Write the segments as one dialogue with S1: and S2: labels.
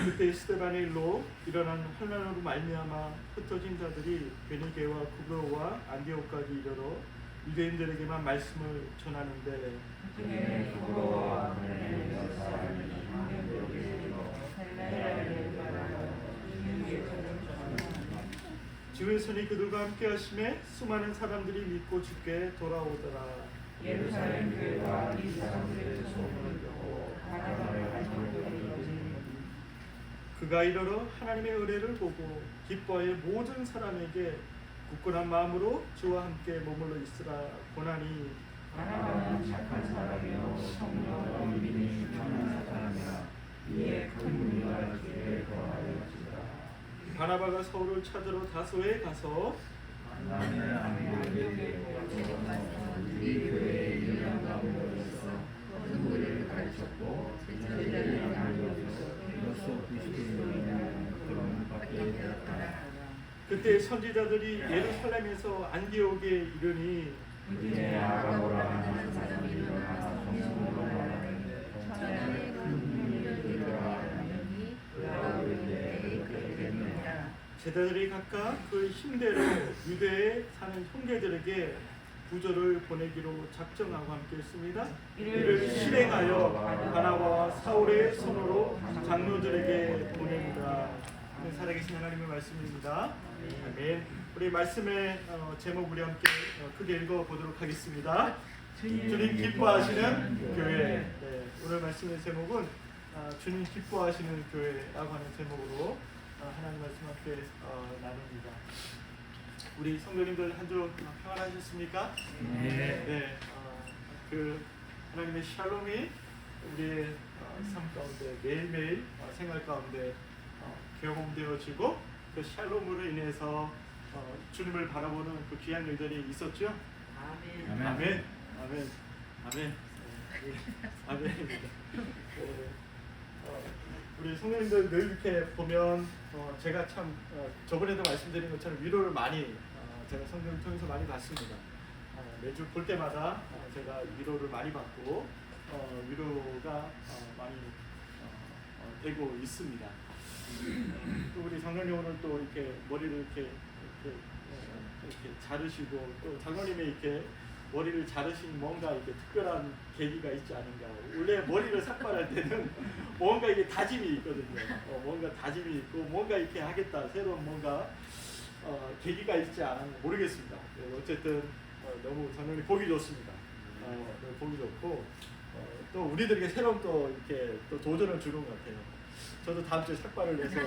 S1: 그때 스데반의 일로 일어난 환난으로 말미암아 흩어진 자들이 베니게와 구브로와 안디옥까지 이르러 유대인들에게만 말씀을 전하는데 주의 손이 그들과 함께 하심에 수많은 사람들이 믿고 주께 돌아오더라.
S2: 예루살렘 교회와 이 사람들의 소문을 듣고 바나바를
S1: 그가 이르러 하나님의 은혜를 보고 기뻐해 모든 사람에게 굳건한 마음으로 주와 함께 머물러 있으라 고나니
S2: 바나바는 착한 사람이요 성령으로 믿음이 충만한 사람이라 이에 큰 무리가 주에 거하였으라.
S1: 바나바가 서울을 찾으러 다소에 가서
S2: 나는 안디옥에 우리 교회에 1년 가운데 있어 모든 무리를 가르쳤고 제자들의 안디옥에서 비로소 그리스도인이라는 그런 받게 되었더라.
S1: 그때 선지자들이 예루살렘에서 안디옥에 이르니
S2: 그때 아가보라 하는 사람이 일어나 성경으로 말하는데 천하의 큰 일을 일어나니 그가 우리에게 그렇게 됐느니라.
S1: 제자들이 각각 그 힘대로 유대에 사는 형제들에게 부조를 보내기로 작정하고 함께 했습니다. 이를 실행하여 바나바와 사울의 손으로 장로들에게 보냅니다. 살아계신 하나님의 말씀입니다. 아멘. 우리 말씀의 제목 우리 함께 크게 읽어보도록 하겠습니다. 주님 기뻐하시는 교회. 네, 오늘 말씀의 제목은 주님 기뻐하시는 교회라고 하는 제목으로 하나님 말씀 함께 나눕니다. 우리 성도님들 한 주 평안하셨습니까? 네. 그 하나님의 샬롬이 우리의 삶 가운데 매일매일 생활 가운데 경험되어지고 그 샬롬으로 인해서 주님을 바라보는 그 귀한 일들이 있었죠. 아멘. 아멘. 아멘. 아멘. 아멘입니다. 우리 성도님들 늘 이렇게 보면 제가 참 저번에도 말씀드린 것처럼 위로를 많이 제가 성경을 통해서 많이 받습니다. 매주 볼 때마다 제가 위로를 많이 받고 위로가 많이 되고 있습니다. 또 우리 장로님 오늘 또 이렇게 머리를 이렇게 자르시고 또 장로님의 이렇게 머리를 자르신 뭔가 이렇게 특별한 계기가 있지 않은가. 원래 머리를 삭발할 때는 뭔가 이게 다짐이 있거든요. 뭔가 다짐이 있고 뭔가 이렇게 하겠다 새로운 뭔가 계기가 있지 않은가 모르겠습니다. 어쨌든 너무 장로님 보기 좋습니다. 보기 좋고 또 우리들에게 새로운 또 이렇게 또 도전을 주는 것 같아요. 저도 다음 주에 삭발을 해서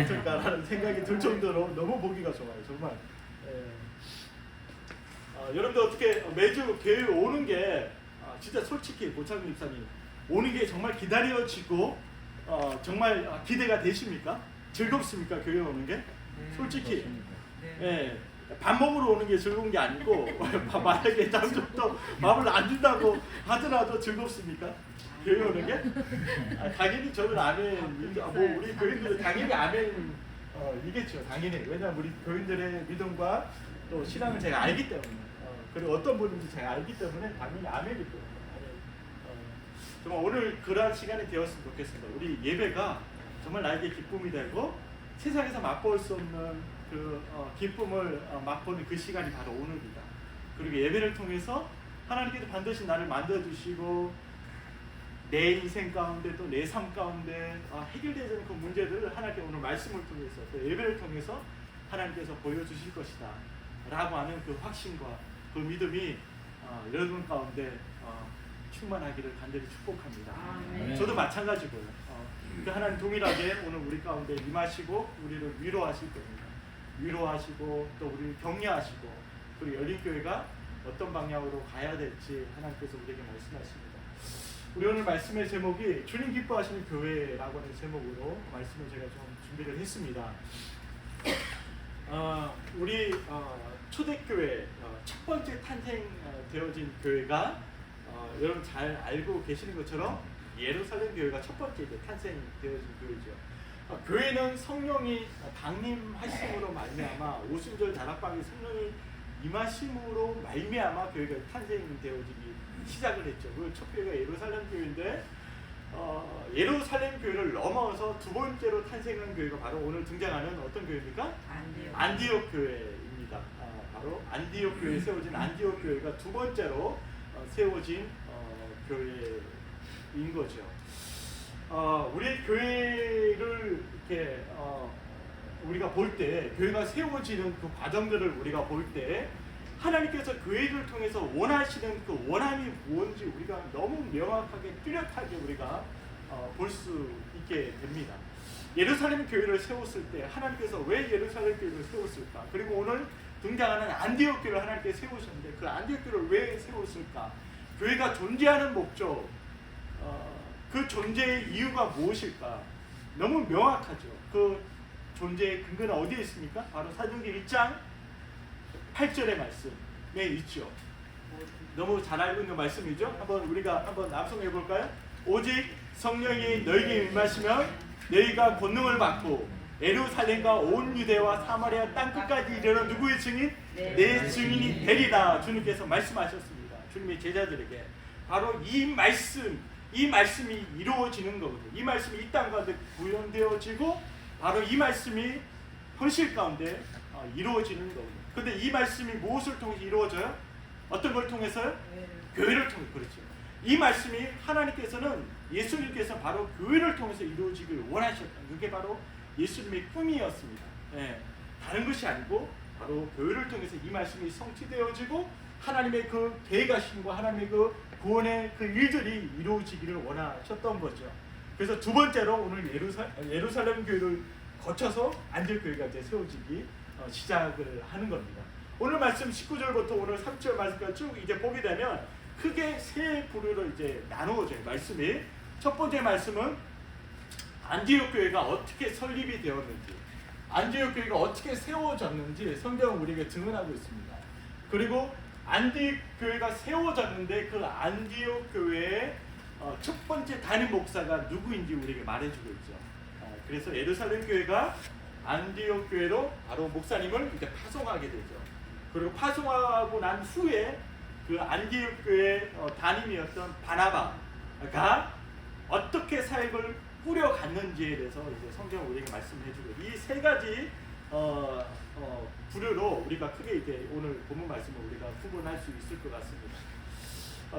S1: 어떨까라는 생각이 들 정도로 너무 보기가 좋아요. 정말. 여러분들 어떻게 매주 교회 오는 게 진짜 솔직히 고창민 목사님 오는 게 정말 기다려지고 정말 기대가 되십니까? 즐겁습니까? 교회 오는 게? 솔직히 밥 먹으러 오는 게 즐거운 게 아니고 만약에 다음 주부터 밥을 안 준다고 하더라도 즐겁습니까? 교회 오는 게? 당연히 저는 아멘. 뭐 우리 교인들은 당연히 아멘 이겠죠. 당연히. 왜냐하면 우리 교인들의 믿음과 또 신앙을 제가 알기 때문에 그리고 어떤 분인지 제가 알기 때문에 당연히 아멘이고 정말 오늘 그러한 시간이 되었으면 좋겠습니다. 우리 예배가 정말 나에게 기쁨이 되고 세상에서 맛볼 수 없는 그 기쁨을 맛보는 그 시간이 바로 오늘입니다. 그리고 예배를 통해서 하나님께서 반드시 나를 만들어주시고 내 인생 가운데 또 내 삶 가운데 해결되지 않는 그 문제들을 하나님께 오늘 말씀을 통해서 또 예배를 통해서 하나님께서 보여주실 것이다 라고 하는 그 확신과 그 믿음이 여러분 가운데 충만하기를 간절히 축복합니다. 저도 마찬가지고요. 그 하나님 동일하게 오늘 우리 가운데 임하시고 우리를 위로하실 겁니다. 위로하시고 또 우리를 격려하시고 그리고 열린교회가 어떤 방향으로 가야 될지 하나님께서 우리에게 말씀하십니다. 우리 오늘 말씀의 제목이 주님 기뻐하시는 교회라고 하는 제목으로 말씀을 제가 좀 준비를 했습니다. 우리 초대교회 첫 번째 탄생되어진 교회가 여러분 잘 알고 계시는 것처럼 예루살렘 교회가 첫 번째 탄생되어진 교회죠. 교회는 성령이 강림하심으로 말미암아 오순절 다락방에 성령이 임하심으로 말미암아 교회가 탄생되어지기 시작을 했죠. 그 첫 교회가 예루살렘 교회인데 예루살렘 교회를 넘어서 두 번째로 탄생한 교회가 바로 오늘 등장하는 어떤 교회입니까? 안디옥 교회입니다. 바로 안디옥 교회에 세워진 안디옥 교회가 두 번째로 세워진 교회인 거죠. 우리 교회를 이렇게 우리가 볼 때, 교회가 세워지는 그 과정들을 우리가 볼 때 하나님께서 교회를 통해서 원하시는 그 원함이 무엇인지 우리가 너무 명확하게 뚜렷하게 우리가 볼 수 있게 됩니다. 예루살렘 교회를 세웠을 때 하나님께서 왜 예루살렘 교회를 세웠을까? 그리고 오늘 등장하는 안디옥 교회를 하나님께서 세우셨는데 그 안디옥 교회를 왜 세웠을까? 교회가 존재하는 목적, 그 존재의 이유가 무엇일까? 너무 명확하죠. 그 존재의 근거는 어디에 있습니까? 바로 사도행전 1장 8절의 말씀에 있죠. 너무 잘 알고 있는 말씀이죠. 우리가 한번 낭송해 볼까요? 오직 성령이 너희에게 임하시면 너희가 권능을 받고 예루살렘과 온 유대와 사마리아 땅끝까지 이르러 누구의 증인? 내 증인이 되리라. 주님께서 말씀하셨습니다. 주님의 제자들에게 바로 이 말씀이 이루어지는 거거든요. 이 말씀이 이 땅 가운데 구현되어지고 바로 이 말씀이 현실 가운데 이루어지는 거거든요. 근데 이 말씀이 무엇을 통해서 이루어져요? 어떤 걸 통해서요? 교회를 통해. 그렇죠. 이 말씀이 하나님께서는 예수님께서 바로 교회를 통해서 이루어지길 원하셨다. 그게 바로 예수님의 꿈이었습니다. 다른 것이 아니고 바로 교회를 통해서 이 말씀이 성취되어지고 하나님의 그 계획하심과 하나님의 그 구원의 그 일들이 이루어지기를 원하셨던 거죠. 그래서 두 번째로 오늘 예루살렘 교회를 거쳐서 안디옥 교회가 이제 세워지기 시작을 하는 겁니다. 오늘 말씀 19절부터 오늘 30절 말씀까지 쭉 이제 보게 되면 크게 세 부류로 이제 나누어져요. 말씀이 첫 번째 말씀은 안디옥 교회가 어떻게 설립이 되었는지, 안디옥 교회가 어떻게 세워졌는지 성경은 우리에게 증언하고 있습니다. 그리고 안디옥 교회가 세워졌는데 그 안디옥 교회의 첫 번째 담임 목사가 누구인지 우리에게 말해주고 있죠. 그래서 예루살렘 교회가 안디옥 교회로 바로 목사님을 이제 파송하게 되죠. 그리고 파송하고 난 후에 그 안디옥 교회 담임이었던 바나바가 어떻게 사역을 꾸려갔는지에 대해서 이제 성경 우리에게 말씀해주고 이 세 가지 부류로 우리가 크게 이제 오늘 본문 말씀을 우리가 구분할 수 있을 것 같습니다.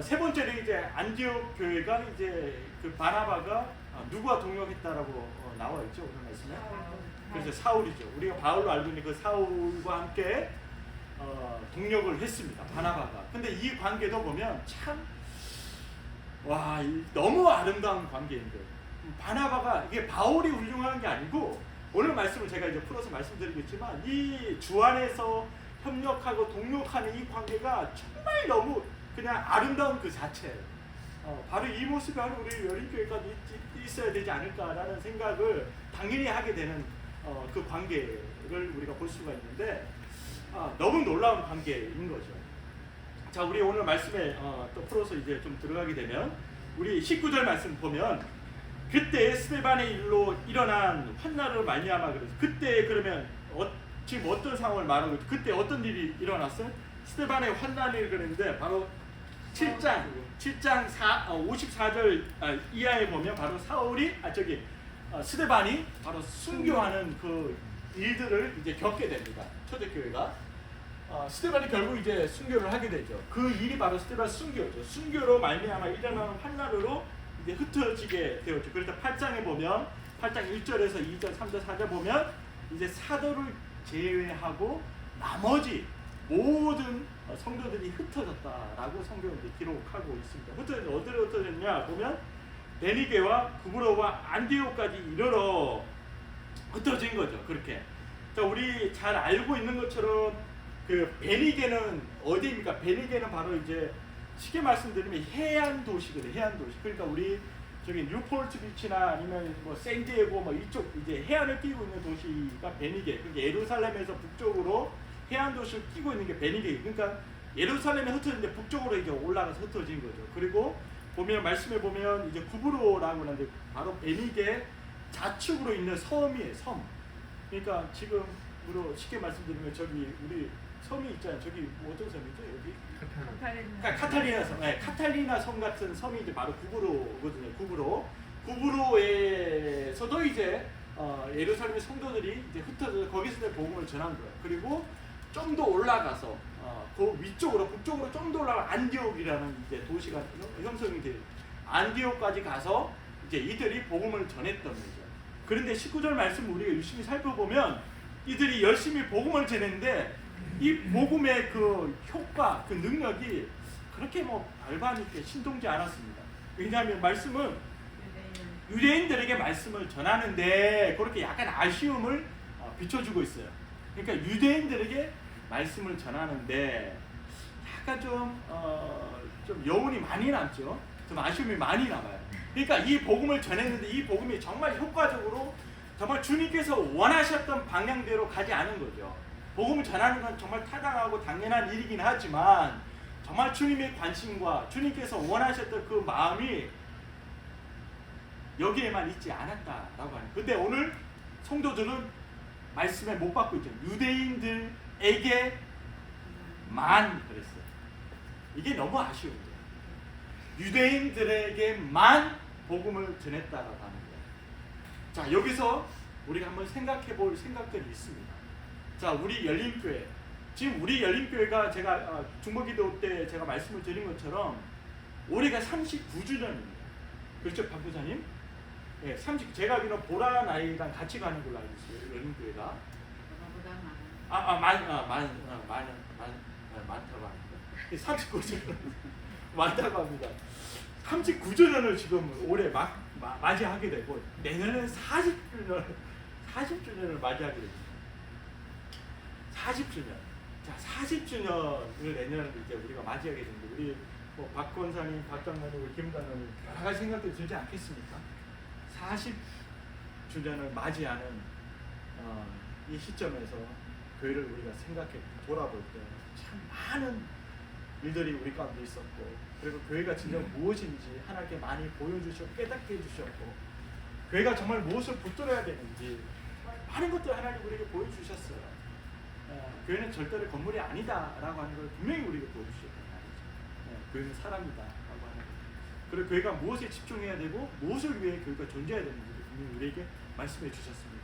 S1: 세 번째는 이제 안디옥 교회가 이제 그 바나바가 누구와 동역했다라고 나와 있죠 오늘 말씀에. 그래서 사울이죠. 우리가 바울로 알고 있는 그 사울과 함께 동역을 했습니다. 바나바가. 근데 이 관계도 보면 참 너무 아름다운 관계인데 바나바가 이게 바울이 훌륭한 게 아니고 오늘 말씀을 제가 이제 풀어서 말씀드리겠지만 이 주 안에서 협력하고 동역하는 이 관계가 정말 너무 그냥 아름다운 그 자체예요. 바로 이 모습이 바로 우리 열린교회까지 있어야 되지 않을까라는 생각을 당연히 하게 되는 그 관계를 우리가 볼 수가 있는데 너무 놀라운 관계인 거죠. 자, 우리 오늘 말씀에 또 풀어서 이제 좀 들어가게 되면 우리 19절 말씀 보면 그때 스데반의 일로 일어난 환난으로 말미암아 그래서 그때 그러면 지금 어떤 상황을 말하고 있죠? 그때 어떤 일이 일어났어요? 스데반의 환난이 그랬는데 바로 7장 54절 이하에 보면 바로 사울이 스데반이 바로 순교하는 그 일들을 이제 겪게 됩니다. 초대교회가 스데반이 결국 이제 순교를 하게 되죠. 그 일이 바로 스데반 순교죠. 순교로 말미암아 일어나는 환난으로 이제 흩어지게 되었죠. 그래서 8장에 보면 8장 1절에서 2절, 3절, 4절 보면 이제 사도를 제외하고 나머지 모든 성도들이 흩어졌다라고 성경은 기록하고 있습니다. 어디로 흩어졌냐 보면 베니게와 구브로와 안디옥까지 이르러 흩어진 거죠. 그렇게. 자, 우리 잘 알고 있는 것처럼 그 베니게는 어디입니까? 베니게는 바로 이제 쉽게 말씀드리면 해안 도시거든요. 해안 도시. 그러니까 우리 저기 뉴포트 비치나 아니면 뭐 샌디에고 뭐 이쪽 이제 해안을 끼고 있는 도시가 베니게. 그러니까 예루살렘에서 북쪽으로 해안 도시를 끼고 있는 게 베니게. 그러니까 예루살렘에 흩어졌는데 북쪽으로 이제 올라가서 흩어진 거죠. 그리고 보면 말씀에 보면 이제 구브로라고 하는데 바로 베니게 좌측으로 있는 섬이에요. 섬. 그러니까 지금으로 쉽게 말씀드리면 저기 우리 섬이 있잖아요. 저기 어떤 섬이죠? 여기 카탈리나 섬, 카탈리나 섬 같은 섬이 이제 바로 구브로거든요. 구브로에서도 이제 예루살렘의 성도들이 이제 흩어져 거기서 이제 복음을 전한 거예요. 그리고 좀 더 올라가서 그 위쪽으로 북쪽으로 좀 더 올라가 안디옥이라는 이제 도시가 형성이 돼요. 안디옥까지 가서 이제 이들이 복음을 전했던 거죠. 그런데 19절 말씀 우리가 유심히 살펴보면 이들이 열심히 복음을 전했는데 이 복음의 그 효과, 그 능력이 그렇게 뭐 발반 있게 신통지 않았습니다. 왜냐하면 말씀은 유대인들에게 말씀을 전하는데 그렇게 약간 아쉬움을 비춰주고 있어요. 그러니까 유대인들에게 말씀을 전하는데 약간 좀 여운이 많이 남죠. 좀 아쉬움이 많이 남아요. 그러니까 이 복음을 전했는데 이 복음이 정말 효과적으로 정말 주님께서 원하셨던 방향대로 가지 않은 거죠. 복음을 전하는 건 정말 타당하고 당연한 일이긴 하지만 정말 주님의 관심과 주님께서 원하셨던 그 마음이 여기에만 있지 않았다라고 하는. 근데 오늘 성도들은 말씀에 못 받고 있죠. 유대인들에게만 그랬어요. 이게 너무 아쉬운 거예요. 유대인들에게만 복음을 전했다라고 하는 거예요. 자, 여기서 우리가 한번 생각해 볼 생각들이 있습니다. 자, 우리 열린교회. 지금 우리 열린교회가 제가 중보기도 때 제가 말씀을 드린 것처럼 올해가 39주년입니다. 그렇죠, 박 부사님? 예, 제가 알기로는 보라 나이랑 같이 가는 걸로 알고 있어요. 열린교회가. 많다고 합니다. 39주년 많다고 합니다. 39주년을 지금 올해 맞이하게 되고 내년에 40주년을 맞이하게 됩니다. 40주년. 자, 40주년을 내년에 이제 우리가 맞이하게 됩니다. 우리 뭐 박 권사님, 박 장로님, 우리 김 장로님 여러 가지 생각들이 들지 않겠습니까? 40주년을 맞이하는 이 시점에서 교회를 우리가 생각해 돌아볼 때 참 많은 일들이 우리 가운데 있었고, 그리고 교회가 진정 무엇인지 하나님께 많이 보여주셨고 깨닫게 해주셨고, 교회가 정말 무엇을 붙들어야 되는지 많은 것들 하나님 우리에게 보여주셨어요. 교회는 절대로 건물이 아니다라고 하는 걸 분명히 우리에게 보여주셨단 말이죠. 교회는 사람이다라고 하는 거. 그리고 교회가 무엇에 집중해야 되고 무엇을 위해 교회가 존재해야 되는지를 분명히 우리에게 말씀해 주셨습니다.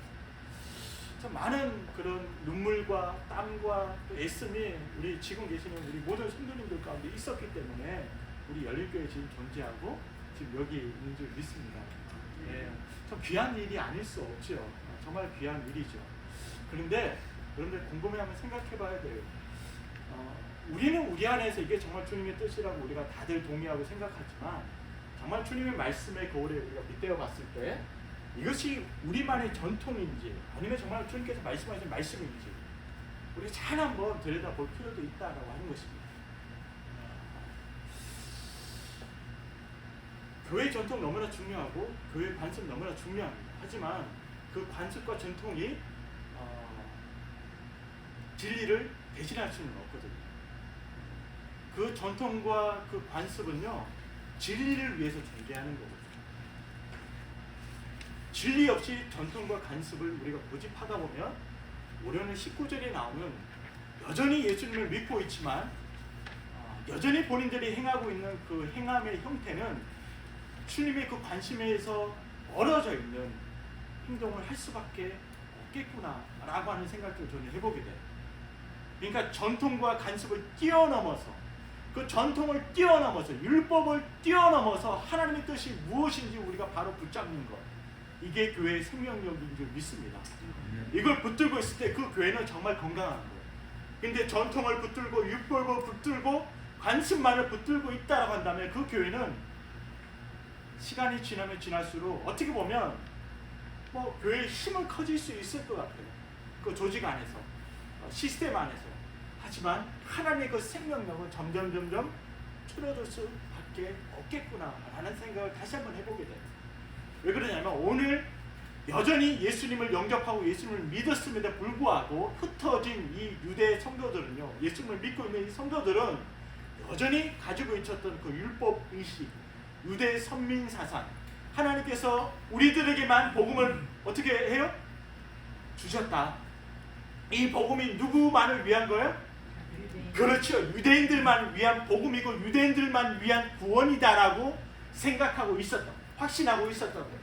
S1: 참 많은 그런 눈물과 땀과 또 애씀이 우리 지금 계시는 우리 모든 성도님들 가운데 있었기 때문에 우리 열린교회 지금 존재하고 지금 여기 있는 줄 믿습니다. 예, 참 귀한 일이 아닐 수 없죠. 정말 귀한 일이죠. 그런데 여러분들 곰곰이 한번 생각해 봐야 돼요. 우리는 우리 안에서 이게 정말 주님의 뜻이라고 우리가 다들 동의하고 생각하지만 정말 주님의 말씀의 거울에 우리가 빗대어 봤을 때 이것이 우리만의 전통인지 아니면 정말 주님께서 말씀하신 말씀인지 우리 잘 한번 들여다볼 필요도 있다고 하는 것입니다. 교회 전통 너무나 중요하고 교회 관습 너무나 중요합니다. 하지만 그 관습과 전통이 진리를 대신할 수는 없거든요. 그 전통과 그 관습은요 진리를 위해서 존재하는 거거든요. 진리 없이 전통과 관습을 우리가 고집하다 보면 우리는 19절에 나오는 여전히 예수님을 믿고 있지만 여전히 본인들이 행하고 있는 그 행함의 형태는 주님의 그 관심에서 멀어져 있는 행동을 할 수밖에 없겠구나라고 하는 생각을 저는 해보게 돼요. 그러니까 전통과 관습을 뛰어넘어서 그 전통을 뛰어넘어서 율법을 뛰어넘어서 하나님의 뜻이 무엇인지 우리가 바로 붙잡는 것, 이게 교회의 생명력인 줄 믿습니다. 이걸 붙들고 있을 때 그 교회는 정말 건강한 거예요. 근데 전통을 붙들고 율법을 붙들고 관습만을 붙들고 있다라고 한다면 그 교회는 시간이 지나면 지날수록 어떻게 보면 뭐 교회의 힘은 커질 수 있을 것 같아요. 그 조직 안에서, 시스템 안에서. 하지만 하나님의 그 생명력은 점점 줄어들 수밖에 없겠구나라는 생각을 다시 한번 해보게 돼요. 왜 그러냐면 오늘 여전히 예수님을 영접하고 예수님을 믿었음에도 불구하고 흩어진 이 유대 성도들은요, 예수님을 믿고 있는 이 성도들은 여전히 가지고 있었던 그 율법 의식, 유대 선민 사상, 하나님께서 우리들에게만 복음을 어떻게 해요? 주셨다. 이 복음이 누구만을 위한 거예요? 그렇죠. 유대인들만 위한 복음이고 유대인들만 위한 구원이다라고 생각하고 있었던, 확신하고 있었던 거예요.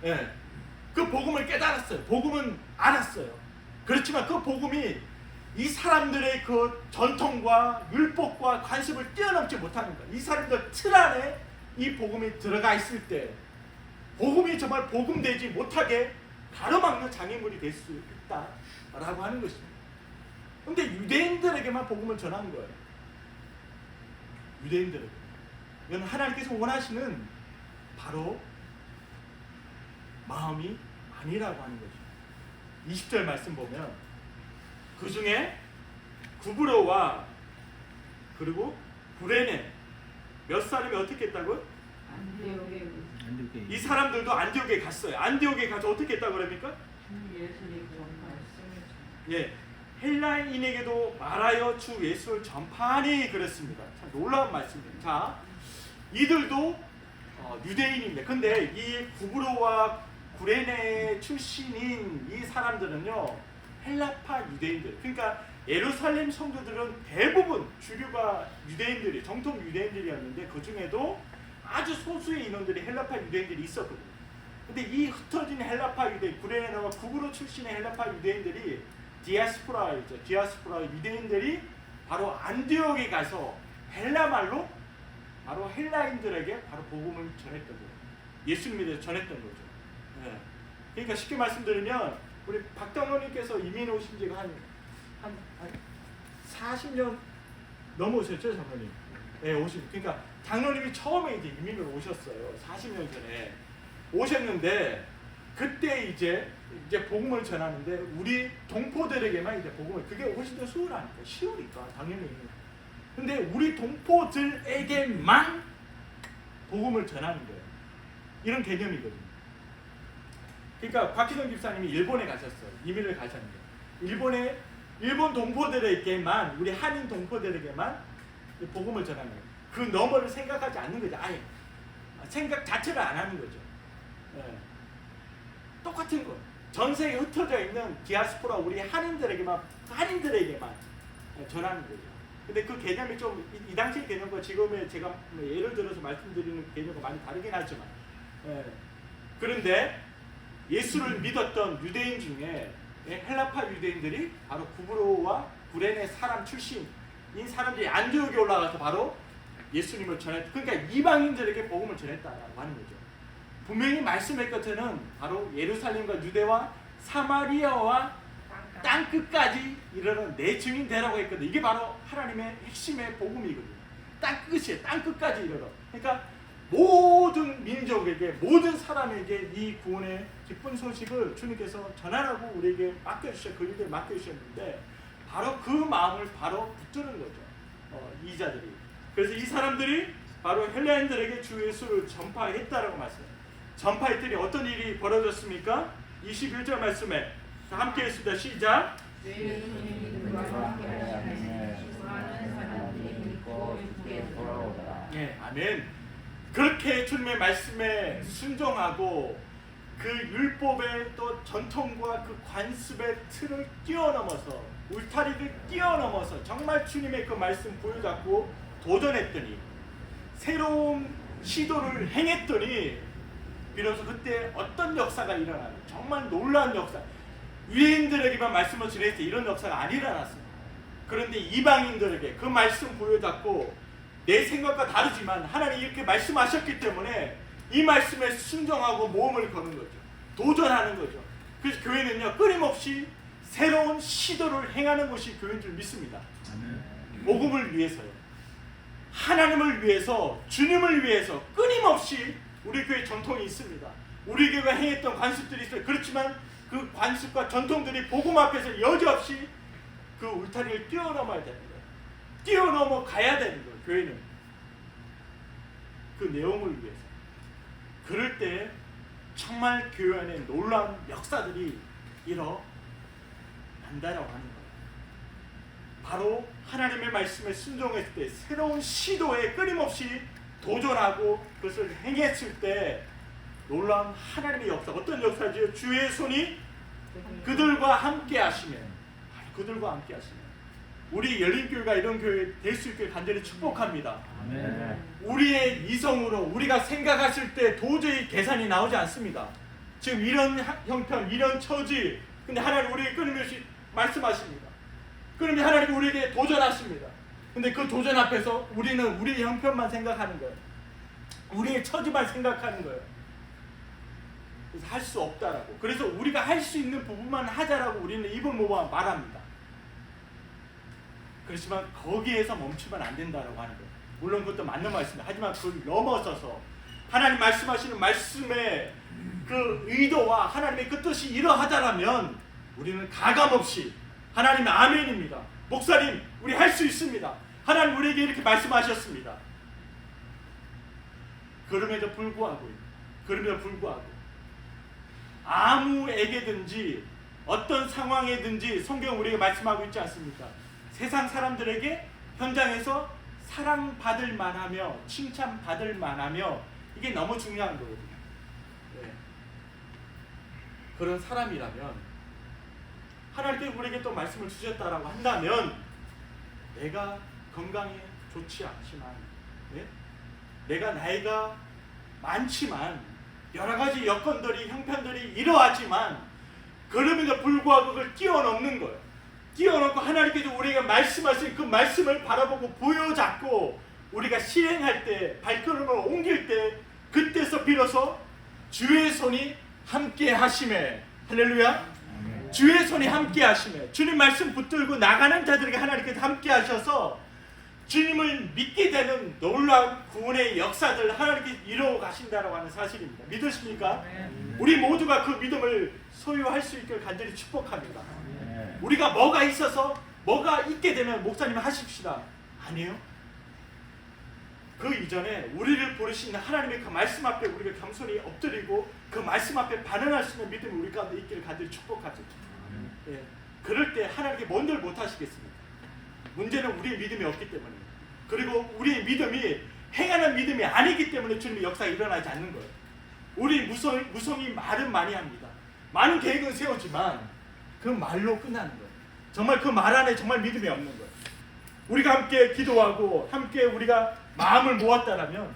S1: 예. 그 복음을 깨달았어요. 복음은 알았어요. 그렇지만 그 복음이 이 사람들의 그 전통과 율법과 관습을 뛰어넘지 못하는 거예요. 이 사람들 틀 안에 이 복음이 들어가 있을 때 복음이 정말 복음되지 못하게 가로막는 장애물이 될 수 있다라고 하는 것입니다. 근데 유대인들에게만 복음을 전한 거예요. 유대인들에게. 이건 하나님께서 원하시는 바로 마음이 아니라고 하는 거죠. 20절 말씀 보면 그 중에 구브로와 그리고 구레네 몇 사람이 어떻게 했다고요? 이 사람들도 안디옥에 갔어요. 안디옥에 가서 어떻게 했다고 그럽니까? 예, 헬라인에게도 말하여 주 예수를 전파하니 그랬습니다. 참 놀라운 말씀입니다. 자, 이들도 유대인입니다. 근데 이 구브로와 구레네 출신인 이 사람들은요 헬라파 유대인들, 그러니까 예루살렘 성도들은 대부분 주류가 유대인들이, 정통 유대인들이었는데 그 중에도 아주 소수의 인원들이 헬라파 유대인들이 있었거든요. 근데 이 흩어진 헬라파 유대인, 구레네와 구브로 출신의 헬라파 유대인들이 디아스포라이죠. 디아스포라 유대인들이 바로 안디옥에 가서 헬라말로 바로 헬라인들에게 바로 복음을 전했던 거예요. 예수님에 대해서 전했던 거죠. 네. 그러니까 쉽게 말씀드리면 우리 박당원님께서 이민 오신 지가 한 40년 넘으셨죠, 장로님? 네, 그러니까 장로님이 처음에 이제 이민을 오셨어요. 40년 전에 오셨는데 그때 이제 복음을 전하는데 우리 동포들에게만 이제 복음을, 그게 훨씬 더 쉬우니까 당연히. 근데 우리 동포들에게만 복음을 전하는 거예요. 이런 개념이거든요. 그러니까 곽희동 집사님이 일본에 가셨어요. 이민을 가셨는데 일본 동포들에게만, 우리 한인 동포들에게만 복음을 전하는 거예요. 그 너머를 생각하지 않는 거죠. 아예 생각 자체를 안 하는 거죠. 네. 똑같은 거. 전 세계에 흩어져 있는 디아스포라 우리 한인들에게만 전하는 거죠. 근데 그 개념이 좀 이 당시 개념과 지금의 제가 예를 들어서 말씀드리는 개념과 많이 다르긴 하지만, 그런데 예수를 믿었던 유대인 중에 헬라파 유대인들이 바로 구브로와 구레네 사람 출신인 사람들이 안디옥에 올라가서 바로 예수님을 전했다. 그러니까 이방인들에게 복음을 전했다라고 하는 거죠. 분명히 말씀의 끝에는 바로 예루살렘과 유대와 사마리아와 땅끝까지 이르는 내 증인 되라고 했거든요. 이게 바로 하나님의 핵심의 복음이거든요. 땅끝이에요. 땅끝까지 이르러. 그러니까 모든 민족에게, 모든 사람에게 이 구원의 기쁜 소식을 주님께서 전하라고 우리에게 맡겨주셨고 그 일을 맡겨주셨는데 바로 그 마음을 바로 붙드는 거죠. 이 자들이. 그래서 이 사람들이 바로 헬라인들에게 주 예수를 전파했다라고 말씀해요. 전파했더니 어떤 일이 벌어졌습니까? 21절 말씀에 함께 했습니다. 시작. 네, 아멘. 그렇게 주님의 말씀에 순종하고 그 율법의 또 전통과 그 관습의 틀을 뛰어넘어서, 울타리를 뛰어넘어서 정말 주님의 그 말씀 부여잡고 도전했더니, 새로운 시도를 행했더니 비로소 그때 어떤 역사가 일어나요. 정말 놀라운 역사. 유대인들에게만 말씀을 전했을 때 이런 역사가 안 일어났어요. 그런데 이방인들에게 그 말씀 부여잡고, 내 생각과 다르지만 하나님이 이렇게 말씀하셨기 때문에 이 말씀에 순종하고 모험을 거는 거죠. 도전하는 거죠. 그래서 교회는요 끊임없이 새로운 시도를 행하는 것이 교회인 줄 믿습니다. 복음을 위해서요, 하나님을 위해서, 주님을 위해서 끊임없이 우리 교회 전통이 있습니다. 우리 교회가 행했던 관습들이 있어요. 그렇지만 그 관습과 전통들이 복음 앞에서 여지없이 그 울타리를 뛰어넘어야 되는 거예요. 뛰어넘어 가야 되는 거예요. 교회는 그 내용을 위해서. 그럴 때 정말 교회 안에 놀라운 역사들이 일어난다라고 하는 거예요. 바로 하나님의 말씀에 순종했을 때, 새로운 시도에 끊임없이 도전하고 그것을 행했을 때 놀라운 하나님의 역사. 어떤 역사지요? 주의 손이 그들과 함께 하시면, 그들과 함께 하시면. 우리 열린교회가 이런 교회 될 수 있게 간절히 축복합니다.
S2: 아멘.
S1: 우리의 이성으로 우리가 생각했을 때 도저히 계산이 나오지 않습니다. 지금 이런 형편, 이런 처지, 근데 하나님 우리에게 끊임없이 말씀하십니다. 그러면 하나님 우리에게 도전하십니다. 근데 그 도전 앞에서 우리는 우리의 형편만 생각하는 거예요. 우리의 처지만 생각하는 거예요. 그래서 할 수 없다라고. 그래서 우리가 할 수 있는 부분만 하자라고 우리는 입을 모아 말합니다. 그렇지만 거기에서 멈추면 안 된다라고 하는 거예요. 물론 그것도 맞는 말씀이에요. 하지만 그걸 넘어서서 하나님 말씀하시는 말씀의 그 의도와 하나님의 그 뜻이 이러하다라면 우리는 가감없이 하나님 아멘입니다. 목사님 우리 할 수 있습니다. 하나님 우리에게 이렇게 말씀하셨습니다. 그럼에도 불구하고 아무에게든지 어떤 상황에든지 성경 우리에게 말씀하고 있지 않습니까? 세상 사람들에게 현장에서 사랑받을 만하며 칭찬받을 만하며 이게 너무 중요한 거거든요. 네. 그런 사람이라면 하나님께서 우리에게 또 말씀을 주셨다라고 한다면 내가 건강에 좋지 않지만 네? 내가 나이가 많지만 여러 가지 여건들이 형편들이 이러하지만 그럼에도 불구하고 그걸 뛰어넘는 거예요. 뛰어넘고 하나님께서 우리가 말씀하신 그 말씀을 바라보고 부여잡고 우리가 실행할 때 발걸음을 옮길 때 그때서 비로소 주의 손이 함께 하심에 할렐루야 주의 손이 함께 하심에 주님 말씀 붙들고 나가는 자들에게 하나님께서 함께 하셔서 주님을 믿게 되는 놀라운 구원의 역사들 하나님께서 이루어 가신다고 하는 사실입니다. 믿으십니까? 우리 모두가 그 믿음을 소유할 수 있기를 간절히 축복합니다. 우리가 뭐가 있어서 뭐가 있게 되면 목사님 하십시다. 아니에요. 그 이전에 우리를 부르시는 하나님의 그 말씀 앞에 우리가 겸손히 엎드리고 그 말씀 앞에 반응할 수 있는 믿음이 우리 가운데 있기를 간절히 축복하죠. 예. 그럴 때 하나님께 뭔들 못하시겠습니까? 문제는 우리의 믿음이 없기 때문에 그리고 우리의 믿음이 행하는 믿음이 아니기 때문에 주님의 역사가 일어나지 않는 거예요. 우리 무성이 말은 많이 합니다. 많은 계획은 세우지만 그 말로 끝나는 거예요. 정말 그 말 안에 정말 믿음이 없는 거예요. 우리가 함께 기도하고 함께 우리가 마음을 모았다라면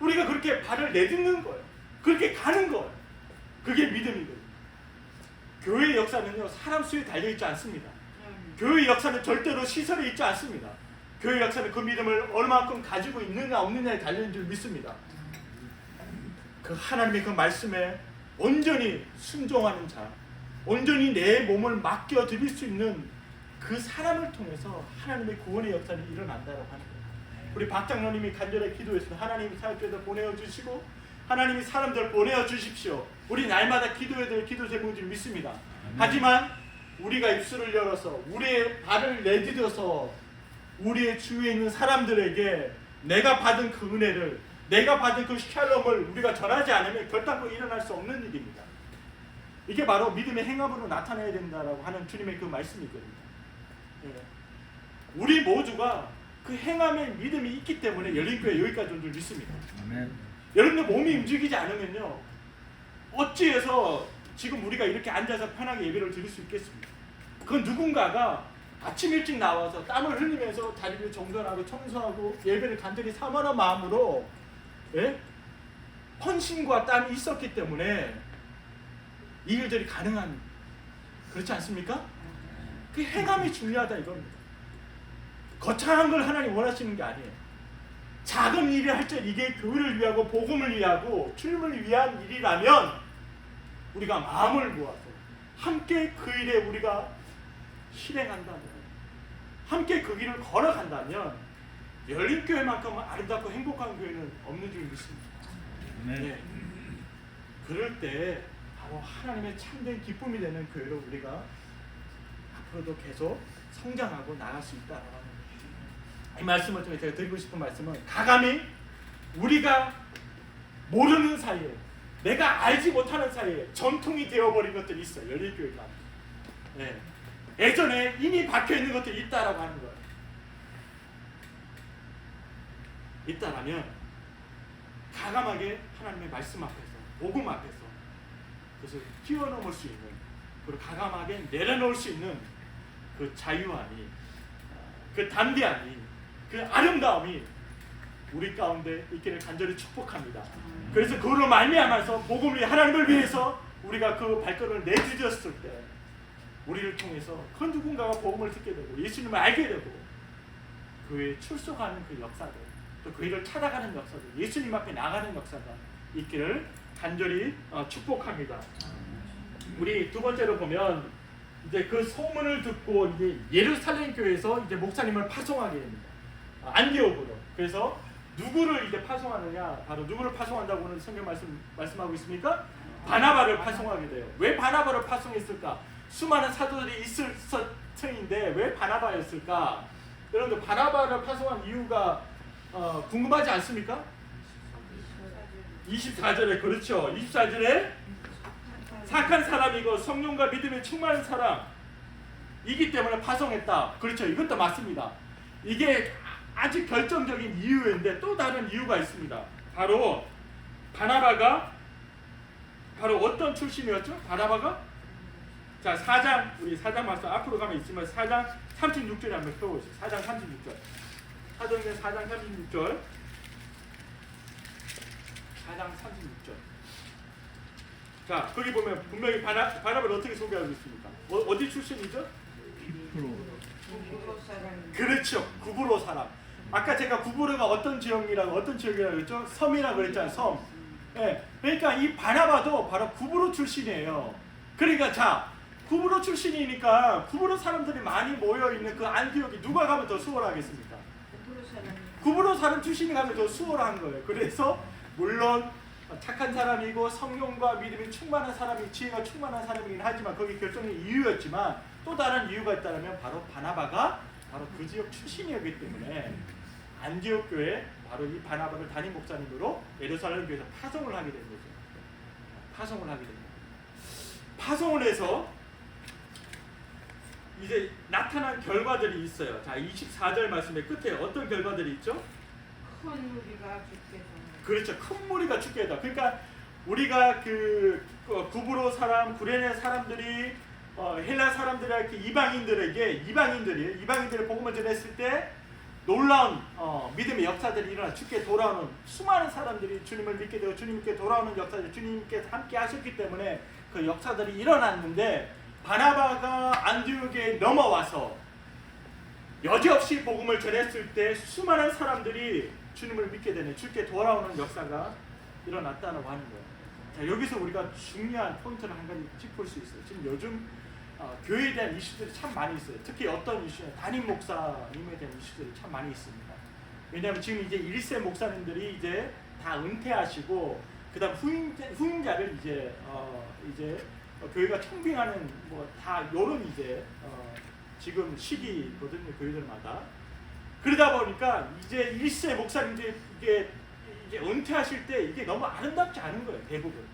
S1: 우리가 그렇게 발을 내딛는 거예요. 그렇게 가는 거예요. 그게 믿음이거든요. 교회의 역사는요 사람 수에 달려있지 않습니다. 교회의 역사는 절대로 시설에 있지 않습니다. 교회의 역사는 그 믿음을 얼마만큼 가지고 있느냐 없느냐에 달려있는 줄 믿습니다. 그 하나님의 그 말씀에 온전히 순종하는 자, 온전히 내 몸을 맡겨드릴 수 있는 그 사람을 통해서 하나님의 구원의 역사는 일어난다고 하는 거예요. 우리 박 장로님이 간절히 기도했습니다. 하나님이 사역자들 보내어주시고 하나님이 사람들 보내어주십시오. 우리 날마다 기도해야 될 기도 제목인 줄 믿습니다. 하지만 우리가 입술을 열어서 우리의 발을 내디뎌서 우리의 주위에 있는 사람들에게 내가 받은 그 은혜를 내가 받은 그 샬롬을 우리가 전하지 않으면 결단코 일어날 수 없는 일입니다. 이게 바로 믿음의 행함으로 나타내야 된다라고 하는 주님의 그 말씀이거든요. 예. 우리 모두가 그 행함의 믿음이 있기 때문에 열린교회 여기까지 온 줄 믿습니다.
S2: 아멘.
S1: 여러분들 몸이 움직이지 않으면요 어찌해서 지금 우리가 이렇게 앉아서 편하게 예배를 드릴 수 있겠습니까? 그건 누군가가 아침 일찍 나와서 땀을 흘리면서 자리를 정돈하고 청소하고 예배를 간절히 사모하는 마음으로 예? 헌신과 땀이 있었기 때문에 이 일들이 가능한 그렇지 않습니까? 그 행함이 중요하다 이겁니다. 거창한 걸 하나님 원하시는 게 아니에요. 작은 일을 할 때 이게 교회를 위하고 복음을 위하고 주님을 위한 일이라면 우리가 마음을 모아서 함께 그 일에 우리가 실행한다면 함께 그 길을 걸어간다면 열린교회만큼 아름답고 행복한 교회는 없는 줄 믿습니다. 네. 그럴 때 바로 하나님의 참된 기쁨이 되는 교회로 우리가 앞으로도 계속 성장하고 나갈 수 있다라는 거예요. 이 말씀을 통해 제가 드리고 싶은 말씀은 가감히 우리가 모르는 사이에 내가 알지 못하는 사이에 전통이 되어버린 것들이 있어요. 열린교회가. 네. 예전에 이미 박혀있는 것들이 있다라고 하는 거예요. 있다라면 가감하게 하나님의 말씀 앞에서 복음 앞에서 그것을 뛰어넘을 수 있는 그리고 가감하게 내려놓을 수 있는 그 자유함이 그 담대함이, 그 아름다움이 우리 가운데 있기를 간절히 축복합니다. 그래서 그걸로 말미암아서 복음이 하나님을 위해서 우리가 그 발걸음을 내디뎠을 때 우리를 통해서 그 누군가가 복음을 듣게 되고 예수님을 알게 되고 교회에 출석하는 그 역사들, 또 교회를 찾아가는 역사들, 예수님 앞에 나가는 역사가 있기를 간절히 축복합니다. 우리 두 번째로 보면 이제 그 소문을 듣고 이제 예루살렘 교회에서 이제 목사님을 파송하게 됩니다. 안디옥으로. 그래서 누구를 이제 파송하느냐? 바로 누구를 파송한다고 오늘 성경 말씀하고 있습니까? 바나바를 파송하게 돼요. 왜 바나바를 파송했을까? 수많은 사도들이 있을 터인데 왜 바나바였을까? 여러분들 바나바를 파송한 이유가 궁금하지 않습니까? 24절에 그렇죠. 24절에 착한 사람이고 성령과 믿음에 충만한 사람이기 때문에 파송했다. 그렇죠. 이것도 맞습니다. 이게 아주 결정적인 이유인데 또 다른 이유가 있습니다. 바로 바나바가 바로 어떤 출신이었죠? 바나바가 자 4장 우리 4장 말씀 앞으로 가면 있지만 4장 36절에 한번 펴보시죠. 4장 36절 사도행전 4장 36절 4장 36절 자 거기 보면 분명히 바나바를 어떻게 소개하고 있습니까? 어디 출신이죠? 그렇죠. 구브로 사람. 아까 제가 구브로가 어떤 지역이라고 했죠? 섬이라고 그랬잖아요. 섬. 네. 그러니까 이 바나바도 바로 구브로 출신이에요. 그러니까 자 구브로 출신이니까 구브로 사람들이 많이 모여 있는 그 안디옥이 누가 가면 더 수월하겠습니까? 구브로 사람 출신이 가면 더 수월한 거예요. 그래서 물론 착한 사람이고 성령과 믿음이 충만한 사람이 지혜가 충만한 사람이긴 하지만 거기 결정적인 이유였지만 또 다른 이유가 있다면 바로 바나바가 바로 그 지역 출신이었기 때문에 안디옥 교회 바로 이 바나바를 담임 목사님으로 예루살렘 교회에서 파송을 하게 된 거죠. 파송을 하게 됩니다. 파송을 해서 이제 나타난 결과들이 있어요. 자 24절 말씀의 끝에 어떤 결과들이 있죠?
S2: 큰 무리가 죽게 되는.
S1: 그렇죠. 큰 무리가 죽게 되다. 그러니까 우리가 그 구브로 사람, 구레네 사람들이 헬라 사람들에게 이방인들이 복음을 전했을 때 놀라운 믿음의 역사들이 일어나 주께 돌아오는 수많은 사람들이 주님을 믿게 되고 주님께 돌아오는 역사들 주님께 함께 하셨기 때문에 그 역사들이 일어났는데 바나바가 안디옥에 넘어와서 여지없이 복음을 전했을 때 수많은 사람들이 주님을 믿게 되는 주께 돌아오는 역사가 일어났다고 하는 거예요. 자 여기서 우리가 중요한 포인트를 한 가지 짚을 수 있어요. 지금 요즘 교회에 대한 이슈들이 참 많이 있어요. 특히 어떤 이슈냐 담임 목사님에 대한 이슈들이 참 많이 있습니다. 왜냐하면 지금 이제 1세 목사님들이 이제 다 은퇴하시고 그다음 후임자를 이제 교회가 청빙하는 뭐 다 요런 이제 지금 시기거든요. 교회들마다. 그러다 보니까 이제 1세 목사님들이 이게 은퇴하실 때 이게 너무 아름답지 않은 거예요. 대부분.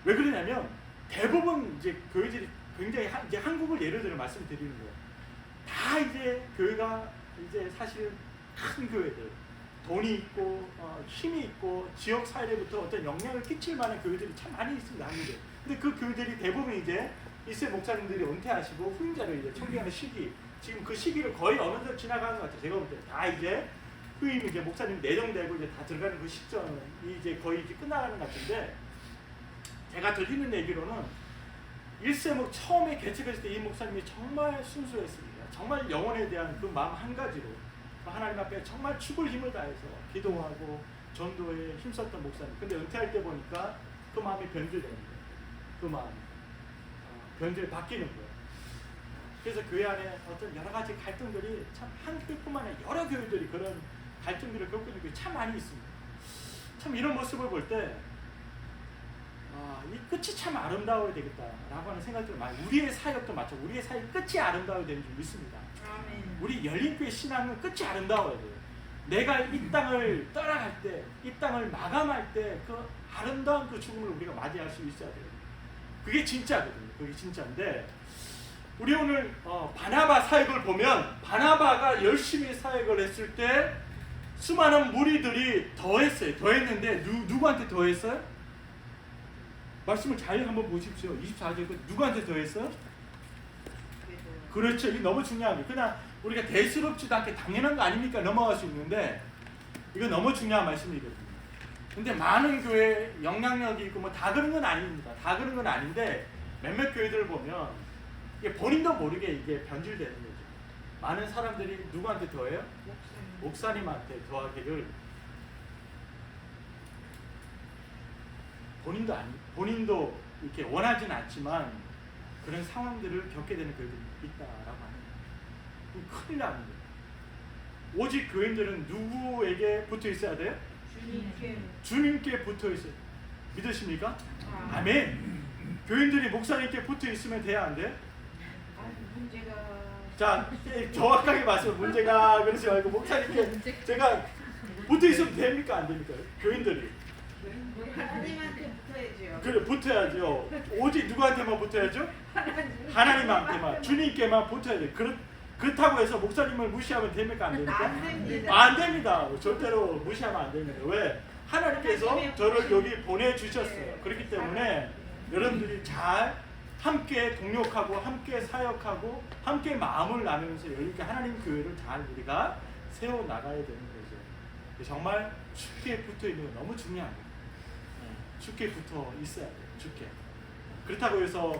S1: 왜 그러냐면 대부분 이제 교회들이 굉장히 이제 한국을 예를 들어 말씀드리는 거예요. 다 이제 교회가 이제 사실 큰 교회들, 돈이 있고 힘이 있고 지역 사회로부터 어떤 영향을 끼칠 만한 교회들이 참 많이 있습니다. 한국에. 근데 그 교회들이 대부분 이제 1세 목사님들이 은퇴하시고 후임자를 이제 청빙하는 시기, 지금 그 시기를 거의 어느 정도 지나가는 것 같아요. 제가 볼 때 다 이제 후임 이제 목사님 내정되고 이제 다 들어가는 그 시점이 이제 거의 이제 끝나가는 것 같은데 제가 들리는 얘기로는 1세 처음에 개척했을 때 이 목사님이 정말 순수했습니다. 정말 영혼에 대한 그 마음 한 가지로 하나님 앞에 정말 죽을 힘을 다해서 기도하고 전도에 힘썼던 목사님. 근데 은퇴할 때 보니까 그 마음이 변질되는 거예요. 그 마음이 변질 바뀌는 거예요. 그래서 교회 안에 어떤 여러 가지 갈등들이 참 한국뿐만 아니라 여러 교회들이 그런 갈등들을 겪고 있는 게 참 많이 있습니다. 참 이런 모습을 볼 때 이 끝이 참 아름다워야 되겠다라고 하는 생각들을 많이 우리의 사역도 마찬가지로 우리의 사역 끝이 아름다워야 되는 줄 믿습니다.
S2: 아멘.
S1: 우리 열린교회 신앙은 끝이 아름다워야 돼요. 내가 이 땅을 떠나갈 때, 이 땅을 마감할 때 그 아름다운 그 죽음을 우리가 맞이할 수 있어야 돼요. 그게 진짜거든요. 그게 진짜인데 우리 오늘 바나바 사역을 보면 바나바가 열심히 사역을 했을 때 수많은 무리들이 더했어요. 더했는데 누구한테 더했어요? 말씀을 잘 한번 보십시오. 24절 누구한테 더했어요? 그렇죠. 이게 너무 중요한 거예요. 그냥 우리가 대수롭지도 않게 당연한 거 아닙니까? 넘어갈 수 있는데 이거 너무 중요한 말씀이거든요. 근데 많은 교회 영향력이 있고 뭐 다 그런 건 아닙니다. 다 그런 건 아닌데 몇몇 교회들을 보면 이게 본인도 모르게 이게 변질되는 거죠. 많은 사람들이 누구한테 더해요? 목사님한테 더하기를 본인도 이렇게 원하지는 않지만 그런 상황들을 겪게 되는 교회들이 있다라고 합니다. 큰일 나는 거예요. 오직 교인들은 누구에게 붙어 있어야 돼요? 주님께 붙어 있어요. 믿으십니까? 아멘. 교인들이 목사님께 붙어 있으면 돼야 안 돼요?
S2: 문제가
S1: 자, 정확하게 말씀 문제가 그러지 말고 목사님께 제가 붙어 있으면 됩니까 안 됩니까? 교인들이
S2: 하나님한테 붙어야죠.
S1: 그래 붙어야죠. 오직 누구한테만 붙어야죠? 하나님한테만 주님께만 붙어야 돼. 그렇다고 해서 목사님을 무시하면 됩니까 안 됩니까?
S2: 안 됩니다.
S1: 안 됩니다. 절대로 무시하면 안 됩니다. 왜? 하나님께서 저를 여기 보내주셨어요. 그렇기 때문에 여러분들이 잘 함께 동력하고 함께 사역하고 함께 마음을 나누면서 이렇게 하나님 교회를 잘 우리가 세워나가야 되는 거죠. 정말 죽게 붙어있는 건 너무 중요한 거예요. 죽게 붙어 있어야 돼요. 죽게. 그렇다고 해서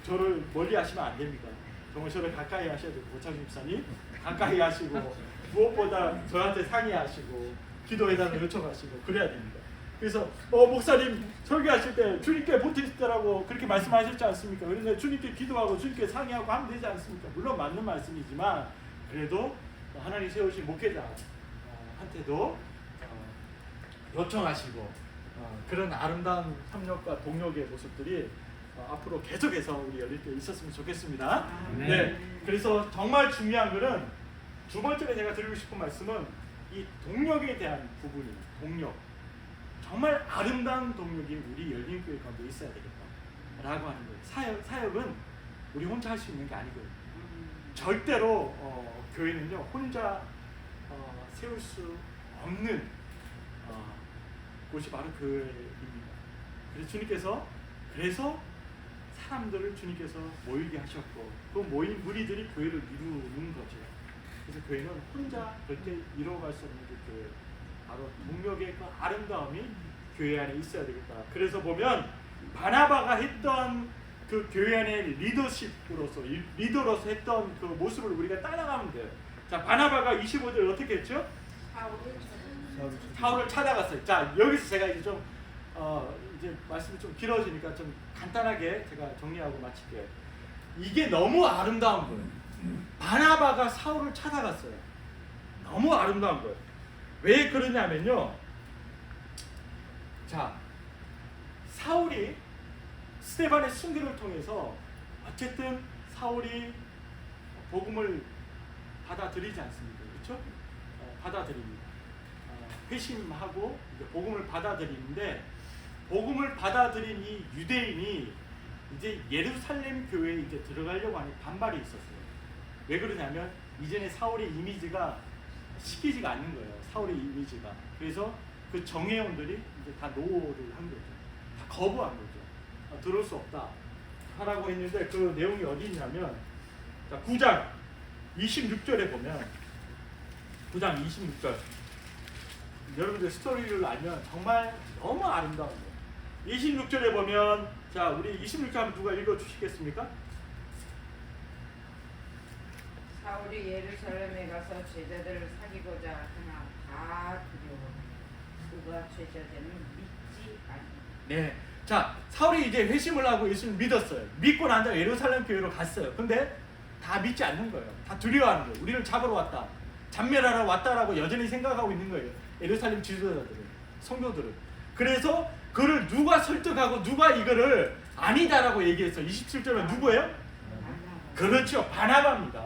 S1: 저를 멀리 하시면 안 됩니다. 정말 저를 가까이 하셔야 돼요. 고창 집사님 가까이 하시고 무엇보다 저한테 상의하시고 기도해달라고 요청하시고 그래야 됩니다. 그래서 목사님 설교하실 때 주님께 붙어 있더라고 그렇게 말씀하셨지 않습니까? 그래서 주님께 기도하고 주님께 상의하고 하면 되지 않습니까? 물론 맞는 말씀이지만 그래도 하나님 세우신 목회자한테도 요청하시고 그런 아름다운 협력과 동력의 모습들이 앞으로 계속해서 우리 열릴 때 있었으면 좋겠습니다. 네, 그래서 정말 중요한 것은 두 번째로 제가 드리고 싶은 말씀은 이 동력에 대한 부분이에요. 동력. 정말 아름다운 동력이 우리 열린교회 가운데 있어야 되겠다라고 하는 거예요. 사역은 우리 혼자 할 수 있는 게 아니거든요. 절대로 교회는요 혼자 세울 수 없는 곳이 바로 교회입니다. 그래서 주님께서 사람들을 주님께서 모이게 하셨고 그 모인 무리들이 교회를 이루는 거죠. 그래서 교회는 혼자 절대 이루어갈 수 없는 그 교회, 바로 동력의 그 아름다움이 교회 안에 있어야 되겠다. 그래서 보면 바나바가 했던 그 교회 안의 리더로서 했던 그 모습을 우리가 따라가면 돼요. 자, 바나바가 25절 어떻게 했죠? 사울을 찾아갔어요. 자, 여기서 제가 이제 좀 이제 말씀이 좀 길어지니까 좀 간단하게 제가 정리하고 마칠게요. 이게 너무 아름다운 거예요. 바나바가 사울을 찾아갔어요. 너무 아름다운 거예요. 왜 그러냐면요. 자, 사울이 스데반의 순교를 통해서 어쨌든 사울이 복음을 받아들이지 않습니까? 그렇죠? 받아들입니다. 회심하고 복음을 받아들이는데 복음을 받아들인 이 유대인이 이제 예루살렘 교회에 이제 들어가려고 하는 반발이 있었어요. 왜 그러냐면 이전에 사울의 이미지가 시키지가 않는 거예요. 사울의 이미지가. 그래서 그 정예원들이 이제 다 노를 한 거죠. 다 거부한 거죠. 들어올 수 없다 하라고 했는데 그 내용이 어디 있냐면 자, 9장 26절에 보면 9장 26절 여러분들 스토리를 알면 정말 너무 아름다운 거예요. 26절에 보면 자 우리 26절 한번 누가 읽어주시겠습니까?
S2: 사울이 예루살렘에 가서 제자들을 사귀고자 하나 다 두려워 그가 제자들은 믿지 않는다.
S1: 네. 자, 사울이 이제 회심을 하고 예수를 믿었어요. 믿고 난 다음에 예루살렘 교회로 갔어요. 근데 다 믿지 않는 거예요. 다 두려워하는 거예요. 우리를 잡으러 왔다. 잔멸하러 왔다라고 여전히 생각하고 있는 거예요. 예루살렘 지도자들은, 성도들은. 그래서 그를 누가 설득하고 누가 이거를 아니다라고 얘기했어요. 27절은 누구예요? 그렇죠. 바나바입니다.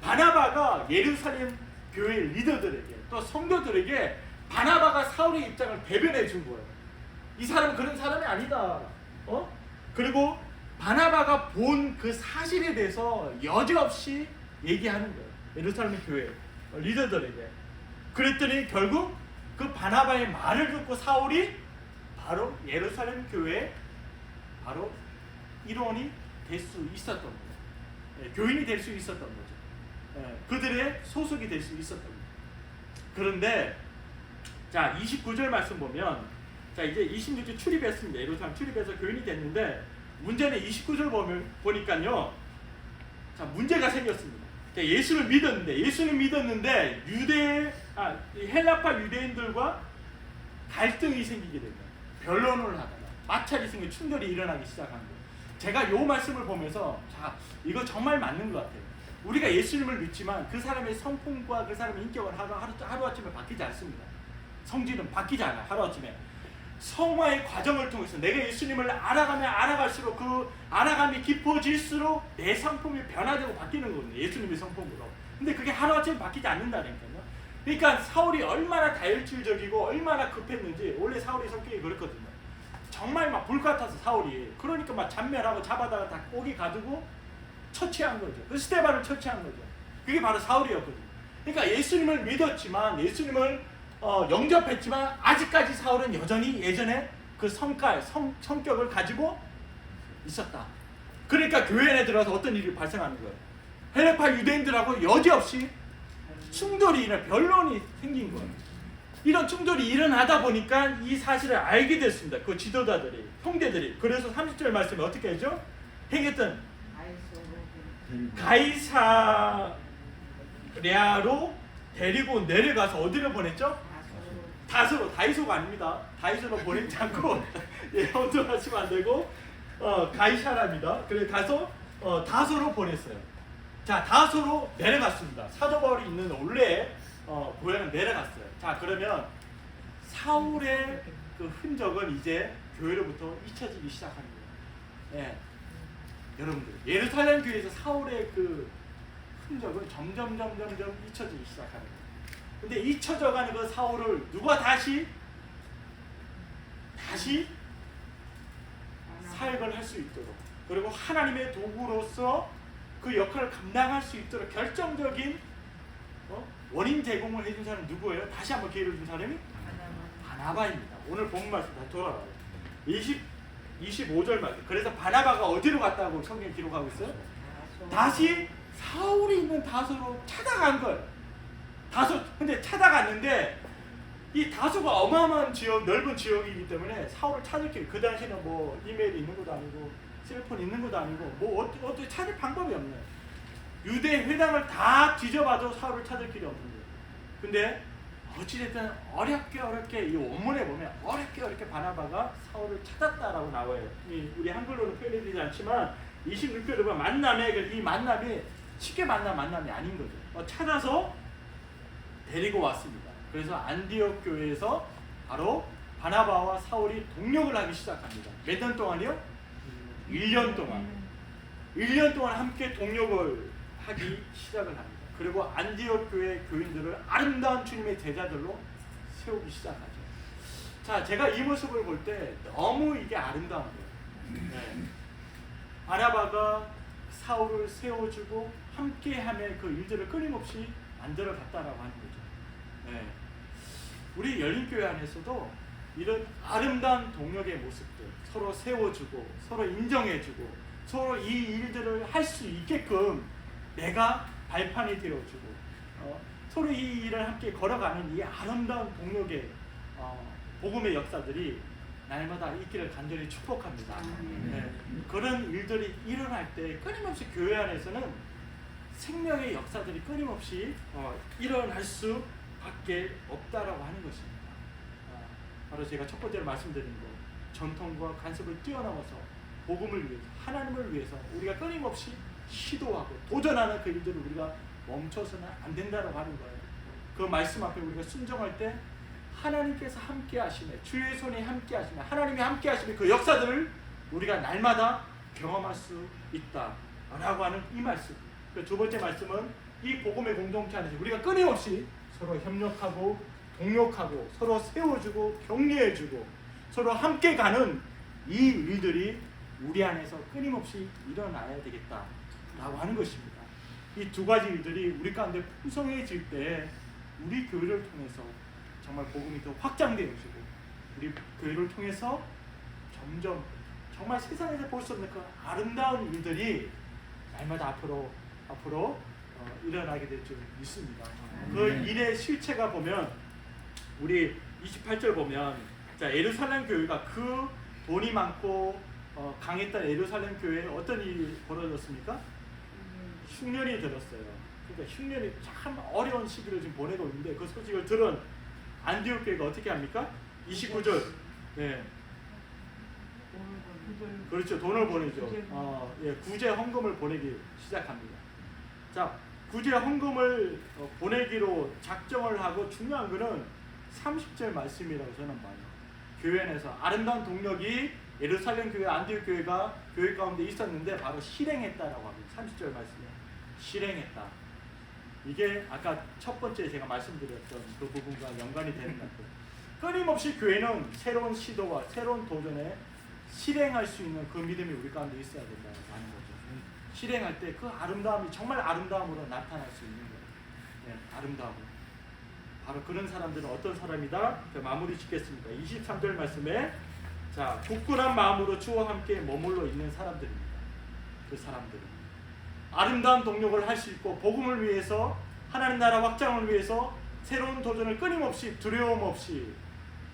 S1: 바나바가 예루살렘 교회 리더들에게 또 성도들에게 바나바가 사울의 입장을 대변해 준 거예요. 이 사람은 그런 사람이 아니다. 그리고 바나바가 본 그 사실에 대해서 여지없이 얘기하는 거예요. 예루살렘 교회 리더들에게. 그랬더니 결국 그 바나바의 말을 듣고 사울이 바로 예루살렘 교회에 바로 일원이 될 수 있었던 거예요. 교인이 될 수 있었던 거죠. 그들의 소속이 될 수 있었던 거예요. 그런데 자 29절 말씀 보면 자 이제 26절 출입했습니다. 예루살렘 출입해서 교인이 됐는데 문제는 29절 보니까요. 자 문제가 생겼습니다. 자, 예수는 믿었는데 헬라파 유대인들과 갈등이 생기게 됩니다. 변론을 하다가 마찰이 생겨 충돌이 일어나기 시작한 거예요. 제가 이 말씀을 보면서 자 이거 정말 맞는 것 같아요. 우리가 예수님을 믿지만 그 사람의 성품과 그 사람의 인격은 하루아침에 바뀌지 않습니다. 성질은 바뀌지 않아요. 하루아침에. 성화의 과정을 통해서 내가 예수님을 알아가면 알아갈수록 그 알아감이 깊어질수록 내 성품이 변화되고 바뀌는 거거든요. 예수님의 성품으로. 근데 그게 하루아침에 바뀌지 않는다니까요. 그러니까 사울이 얼마나 다혈질적이고 얼마나 급했는지 원래 사울의 성격이 그랬거든요. 정말 막 불같아서 사울이 그러니까 막 잔멸하고 잡아다가 다 꼬기 가두고 처치한 거죠. 그 스데반을 처치한 거죠. 그게 바로 사울이었거든요. 그러니까 예수님을 믿었지만 예수님을 영접했지만 아직까지 사울은 여전히 예전에 그 성격을 가지고 있었다. 그러니까 교회 안에 들어가서 어떤 일이 발생하는 거예요. 헬라파 유대인들하고 여지없이 충돌이 변론이 생긴 거예요. 이런 충돌이 일어나다 보니까 이 사실을 알게 됐습니다. 그 지도자들이, 형제들이. 그래서 30절 말씀에 어떻게 하죠? 행했던 가이사랴로 데리고 내려가서 어디로 보냈죠? 다소로, 다이소가 아닙니다. 다이소로 보내지 않고 혼동하시면 안 되고 가이사랴입니다. 그래서 가서 다소로 보냈어요. 자, 다소로 내려갔습니다. 사도 바울이 있는 원래 고향은 내려갔어요. 자, 그러면 사울의 그 흔적은 이제 교회로부터 잊혀지기 시작하는 거예요. 예. 여러분들, 예루살렘 교회에서 사울의 그 흔적은 점점 잊혀지기 시작하는 거예요. 근데 잊혀져가는 그 사울을 누가 다시 사역을 할 수 있도록, 그리고 하나님의 도구로서 그 역할을 감당할 수 있도록 결정적인 원인 제공을 해준 사람은 누구예요? 다시 한번 기회를 준 사람이 바나바입니다. 오늘 본 말씀 다 돌아가요. 25절 말씀. 그래서 바나바가 어디로 갔다고 성경에 기록하고 있어요? 다시 사울이 있는 다소로 찾아간 거예요. 근데 찾아갔는데 이 다소가 어마어마한 지역, 넓은 지역이기 때문에 사울을 찾을 길, 그 당시에는 뭐 이메일이 있는 것도 아니고 셀폰 있는 것도 아니고 뭐 어떻게 찾을 방법이 없네요. 유대 회당을 다 뒤져봐도 사울을 찾을 길이 없는 거예요. 근데 어찌됐든 어렵게 이 원문에 보면 어렵게 바나바가 사울을 찾았다라고 나와요. 우리 한글로는 표현되지 않지만 26절에 보면 이 만남이 쉽게 만남이 아닌 거죠. 찾아서 데리고 왔습니다. 그래서 안디옥 교회에서 바로 바나바와 사울이 동력을 하기 시작합니다. 몇 년 동안이요? 1년 동안 함께 동력을 하기 시작을 합니다. 그리고 안디옥 교회 교인들을 아름다운 주님의 제자들로 세우기 시작하죠. 자, 제가 이 모습을 볼 때 너무 이게 아름다운 거예요. 네. 바나바가 사울을 세워주고 함께하며 그 일들을 끊임없이 만들어 갔다라고 하는 거죠. 네. 우리 열린교회 안에서도 이런 아름다운 동력의 모습들, 서로 세워주고 서로 인정해주고 서로 이 일들을 할 수 있게끔 내가 발판이 되어주고 서로 이 일을 함께 걸어가는 이 아름다운 동력의 복음의 역사들이 날마다 있기를 간절히 축복합니다. 네. 그런 일들이 일어날 때 끊임없이 교회 안에서는 생명의 역사들이 끊임없이 일어날 수밖에 없다라고 하는 것입니다. 바로 제가 첫 번째로 말씀드린 거, 전통과 간섭을 뛰어넘어서 복음을 위해서, 하나님을 위해서 우리가 끊임없이 시도하고 도전하는 그 일들을 우리가 멈춰서는 안 된다고 하는 거예요. 그 말씀 앞에 우리가 순종할 때 하나님께서 함께 하시네, 주의 손이 함께 하시네, 하나님이 함께 하시는 그 역사들을 우리가 날마다 경험할 수 있다라고 하는 이 말씀. 그 두 번째 말씀은 이 복음의 공동체 안에서 우리가 끊임없이 서로 협력하고 동력하고 서로 세워주고 격려해주고 서로 함께 가는 이 일들이 우리 안에서 끊임없이 일어나야 되겠다라고 하는 것입니다. 이 두 가지 일들이 우리 가운데 풍성해질 때 우리 교회를 통해서 정말 복음이 더 확장되어지고 우리 교회를 통해서 점점 정말 세상에서 볼 수 없는 그 아름다운 일들이 날마다 앞으로 일어나게 될 줄 믿습니다. 그 일의 실체가 보면 우리 28절 보면 자 예루살렘 교회가 그 돈이 많고 강했던 예루살렘 교회에 어떤 일이 벌어졌습니까? 흉년이 들었어요. 그러니까 흉년이 참 어려운 시기를 지금 보내고 있는데 그 소식을 들은 안디옥 교회가 어떻게 합니까? 29절. 네. 그렇죠. 돈을 보내죠. 구제 헌금을 보내기 시작합니다. 자, 구제 헌금을 보내기로 작정을 하고 중요한 거는 30절 말씀이라고 저는 봐요. 교회 안에서 아름다운 동력이 예루살렘 교회, 안디옥 교회가 교회 가운데 있었는데 바로 실행했다라고 합니다. 30절 말씀에 실행했다. 이게 아까 첫 번째 제가 말씀드렸던 그 부분과 연관이 되는 것 같아요. 끊임없이 교회는 새로운 시도와 새로운 도전에 실행할 수 있는 그 믿음이 우리 가운데 있어야 된다는 거죠. 실행할 때 그 아름다움이 정말 아름다움으로 나타날 수 있는 거예요. 네, 아름다움. 바로 그런 사람들은 어떤 사람이다? 마무리 짓겠습니다. 23절 말씀에 자 굳건한 마음으로 주와 함께 머물러 있는 사람들입니다. 그 사람들은 아름다운 동력을 할 수 있고 복음을 위해서 하나님 나라 확장을 위해서 새로운 도전을 끊임없이 두려움 없이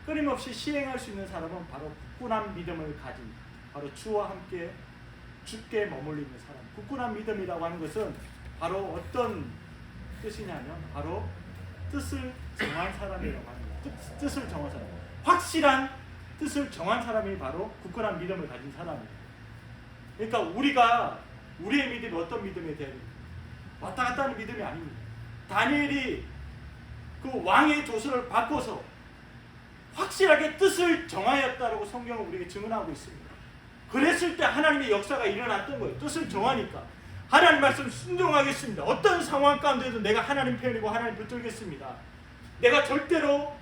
S1: 끊임없이 시행할 수 있는 사람은 바로 굳건한 믿음을 가진 바로 주와 함께 주께 머물러 있는 사람. 굳건한 믿음이라고 하는 것은 바로 어떤 뜻이냐면 바로 뜻을 정한 사람이라고 합니다. 뜻을 정한 사람. 확실한 뜻을 정한 사람이 바로 굳건한 믿음을 가진 사람이에요. 그러니까 우리의 믿음이 어떤 믿음에 대한 왔다 갔다 하는 믿음이 아닙니다. 다니엘이 그 왕의 조서를 바꿔서 확실하게 뜻을 정하였다라고 성경은 우리에게 증언하고 있습니다. 그랬을 때 하나님의 역사가 일어났던 거예요. 뜻을 정하니까 하나님 말씀 순종하겠습니다. 어떤 상황 가운데도 내가 하나님 편이고 하나님 붙들겠습니다. 내가 절대로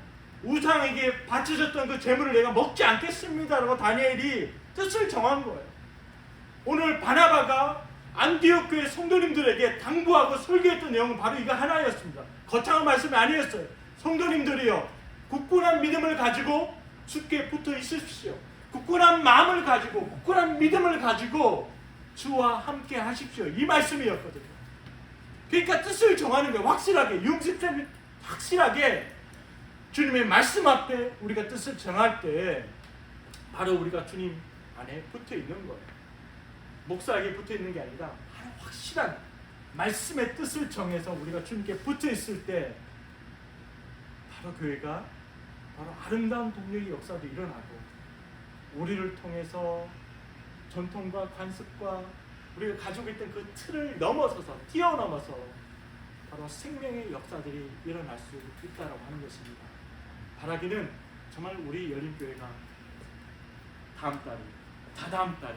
S1: 우상에게 바쳐졌던 그 재물을 내가 먹지 않겠습니다라고 다니엘이 뜻을 정한 거예요. 오늘 바나바가 안디옥 교회 성도님들에게 당부하고 설교했던 내용은 바로 이거 하나였습니다. 거창한 말씀이 아니었어요. 성도님들이여 굳건한 믿음을 가지고 주께 붙어 있으십시오. 굳건한 마음을 가지고 굳건한 믿음을 가지고 주와 함께 하십시오. 이 말씀이었거든요. 그러니까 뜻을 정하는 거예요. 확실하게 60세 확실하게 주님의 말씀 앞에 우리가 뜻을 정할 때 바로 우리가 주님 안에 붙어 있는 거예요. 목사에게 붙어 있는 게 아니라 바로 확실한 말씀의 뜻을 정해서 우리가 주님께 붙어 있을 때 바로 교회가 바로 아름다운 동력의 역사도 일어나고 우리를 통해서 전통과 관습과 우리가 가지고 있던 그 틀을 넘어서서 뛰어넘어서 바로 생명의 역사들이 일어날 수 있다라고 하는 것입니다. 바라기는 정말 우리 열린교회가 다음 달에 다다음 달에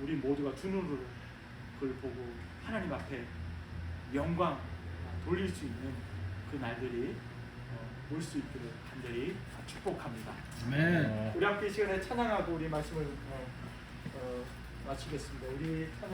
S1: 우리 모두가 두 눈으로 그걸 보고 하나님 앞에 영광 돌릴 수 있는 그 날들이 올 수 있기를 간절히 축복합니다.
S3: 아멘.
S1: 우리 함께 이 시간에 찬양하고 우리 말씀을 마치겠습니다. 우리 찬양